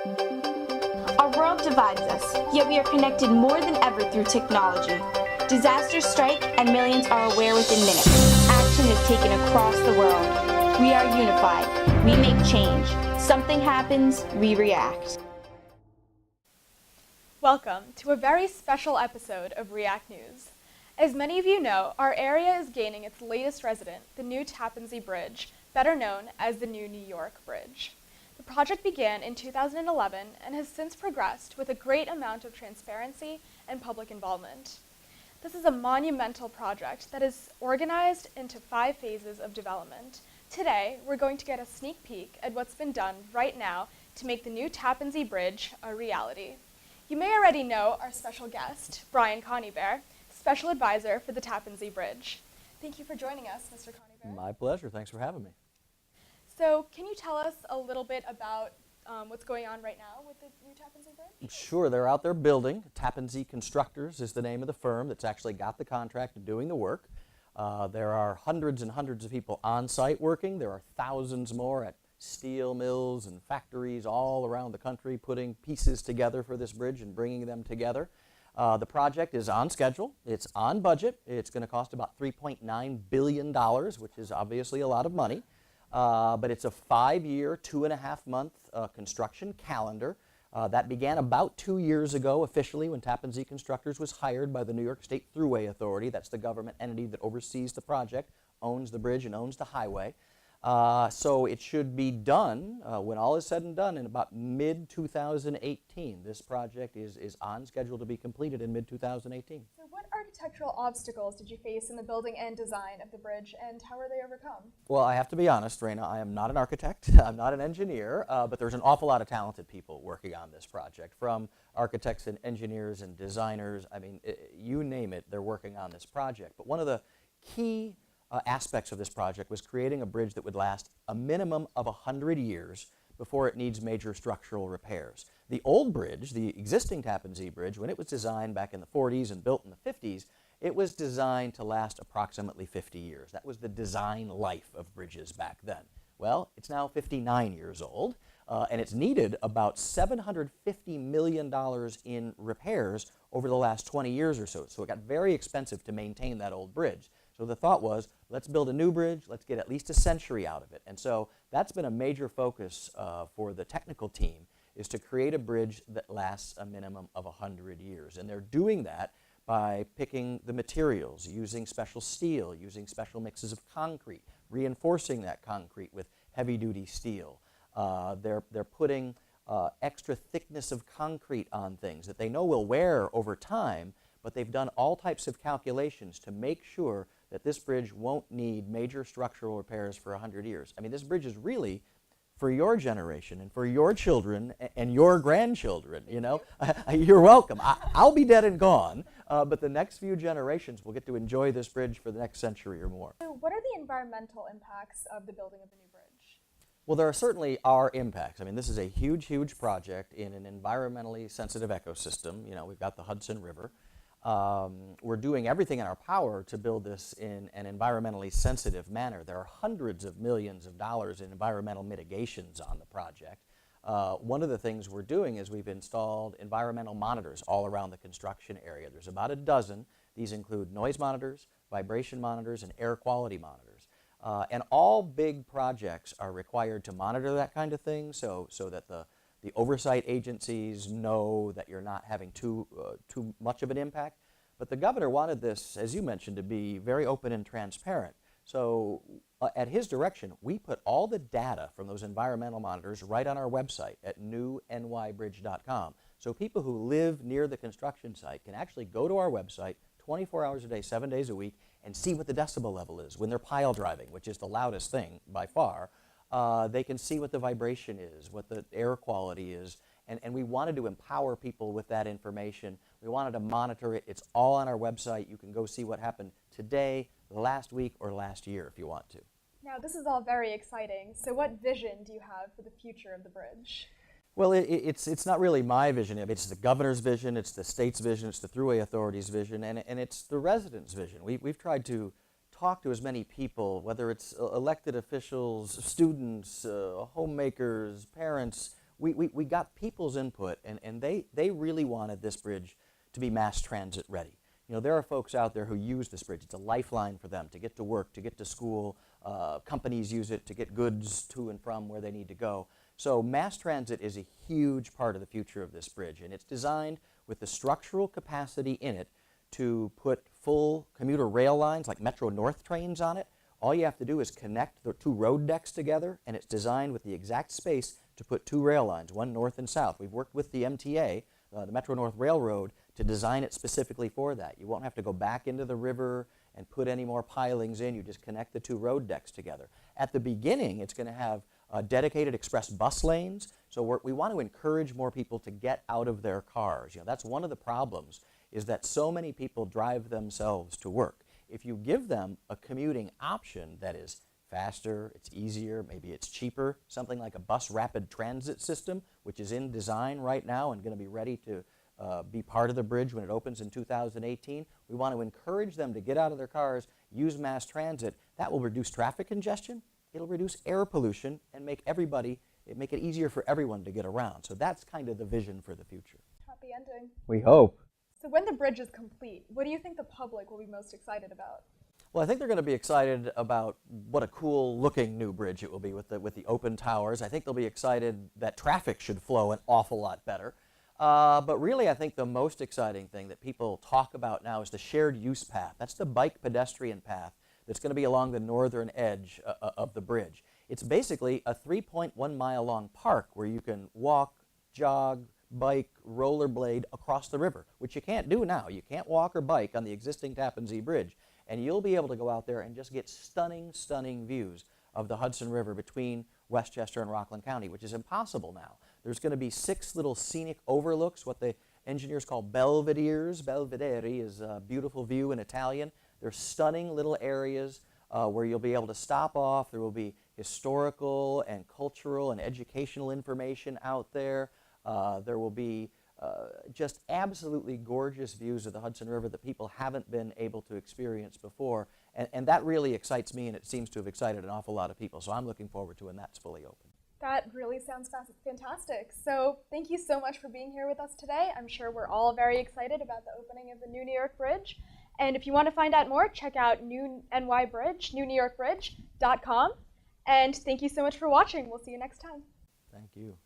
Our world divides us, yet we are connected more than ever through technology. Disasters strike and millions are aware within minutes. Action is taken across the world. We are unified. We make change. Something happens, we react. Welcome to a very special episode of React News. As many of you know, our area is gaining its latest resident, the new Tappan Zee Bridge, better known as the New New York Bridge. The project began in 2011 and has since progressed with a great amount of transparency and public involvement. This is a monumental project that is organized into 5 phases of development. Today, we're going to get a sneak peek at what's been done right now to make the new Tappan Zee Bridge a reality. You may already know our special guest, Brian Connybeare, Special Advisor for the Tappan Zee Bridge. Thank you for joining us, Mr. Connybeare. My pleasure. Thanks for having me. So can you tell us a little bit about what's going on right now with the new Tappan Zee Bridge? Sure, they're out there building. Tappan Zee Constructors is the name of the firm that's actually got the contract and doing the work. There are hundreds and hundreds of people on site working. There are thousands more at steel mills and factories all around the country putting pieces together for this bridge and bringing them together. The project is on schedule. It's on budget. It's going to cost about $3.9 billion, which is obviously a lot of money. But it's a 5-year, 2.5-month construction calendar. That began about 2 years ago officially when Tappan Zee Constructors was hired by the New York State Thruway Authority. That's the government entity that oversees the project, owns the bridge and owns the highway. So it should be done, when all is said and done, in about mid-2018. This project is on schedule to be completed in mid-2018. So what architectural obstacles did you face in the building and design of the bridge, and how were they overcome? Well, I have to be honest, Raina, I am not an architect, I'm not an engineer, but there's an awful lot of talented people working on this project, from architects and engineers and designers. I mean, you name it, they're working on this project. But one of the key aspects of this project was creating a bridge that would last a minimum of 100 years before it needs major structural repairs. The old bridge, the existing Tappan Zee Bridge, when it was designed back in the 40s and built in the 50s, it was designed to last approximately 50 years. That was the design life of bridges back then. Well, it's now 59 years old, and it's needed about $750 million in repairs over the last 20 years or so. So it got very expensive to maintain that old bridge. So the thought was, let's build a new bridge, let's get at least a century out of it. And so that's been a major focus for the technical team, is to create a bridge that lasts a minimum of 100 years. And they're doing that by picking the materials, using special steel, using special mixes of concrete, reinforcing that concrete with heavy-duty steel. They're putting extra thickness of concrete on things that they know will wear over time, but they've done all types of calculations to make sure that this bridge won't need major structural repairs for 100 years. I mean, this bridge is really for your generation and for your children and your grandchildren, you know. You're welcome. I'll be dead and gone, but the next few generations will get to enjoy this bridge for the next century or more. So what are the environmental impacts of the building of the new bridge? Well, there certainly are impacts. I mean, this is a huge, huge project in an environmentally sensitive ecosystem. You know, we've got the Hudson River. We're doing everything in our power to build this in an environmentally sensitive manner. There are hundreds of millions of dollars in environmental mitigations on the project. One of the things we're doing is we've installed environmental monitors all around the construction area. There's about a dozen. These include noise monitors, vibration monitors, and air quality monitors. And all big projects are required to monitor that kind of thing so that the oversight agencies know that you're not having too much of an impact. But the governor wanted this, as you mentioned, to be very open and transparent. So at his direction, we put all the data from those environmental monitors right on our website at newnybridge.com. So people who live near the construction site can actually go to our website 24 hours a day, 7 days a week, and see what the decibel level is when they're pile driving, which is the loudest thing by far. They can see what the vibration is, what the air quality is, and we wanted to empower people with that information. We wanted to monitor it. It's all on our website. You can go see what happened today, last week, or last year if you want to. Now, this is all very exciting. So what vision do you have for the future of the bridge? Well, it's not really my vision. It's the governor's vision, it's the state's vision, it's the Thruway Authority's vision, and it's the residents' vision. We've tried to talk to as many people, whether it's elected officials, students, homemakers, parents, we got people's input, and they really wanted this bridge to be mass transit ready. You know, there are folks out there who use this bridge. It's a lifeline for them to get to work, to get to school. Companies use it to get goods to and from where they need to go. So mass transit is a huge part of the future of this bridge, and it's designed with the structural capacity in it to put full commuter rail lines like Metro North trains on it. All you have to do is connect the two road decks together, and it's designed with the exact space to put two rail lines, one north and south. We've worked with the MTA, the Metro North Railroad, to design it specifically for that. You won't have to go back into the river and put any more pilings in. You just connect the two road decks together. At the beginning, it's going to have dedicated express bus lanes. So we want to encourage more people to get out of their cars. You know, that's one of the problems, is that so many people drive themselves to work. If you give them a commuting option that is faster, it's easier, maybe it's cheaper, something like a bus rapid transit system, which is in design right now and going to be ready to be part of the bridge when it opens in 2018. We want to encourage them to get out of their cars, use mass transit. That will reduce traffic congestion, it'll reduce air pollution, and make it easier for everyone to get around. So that's kind of the vision for the future. Happy ending. We hope. So when the bridge is complete, what do you think the public will be most excited about? Well, I think they're going to be excited about what a cool looking new bridge it will be with the open towers. I think they'll be excited that traffic should flow an awful lot better. But really, I think the most exciting thing that people talk about now is the shared use path. That's the bike pedestrian path that's going to be along the northern edge of the bridge. It's basically a 3.1 mile long park where you can walk, jog, bike, rollerblade across the river, which you can't do now. You can't walk or bike on the existing Tappan Zee Bridge. And you'll be able to go out there and just get stunning, stunning views of the Hudson River between Westchester and Rockland County, which is impossible now. There's going to be 6 little scenic overlooks, what the engineers call belvederes. Belvedere is a beautiful view in Italian. They're stunning little areas where you'll be able to stop off. There will be historical and cultural and educational information out there. There will be just absolutely gorgeous views of the Hudson River that people haven't been able to experience before. And that really excites me, and it seems to have excited an awful lot of people. So I'm looking forward to when that's fully open. That really sounds fantastic. So thank you so much for being here with us today. I'm sure we're all very excited about the opening of the new New York Bridge. And if you want to find out more, check out newnewyorkbridge.com. And thank you so much for watching. We'll see you next time. Thank you.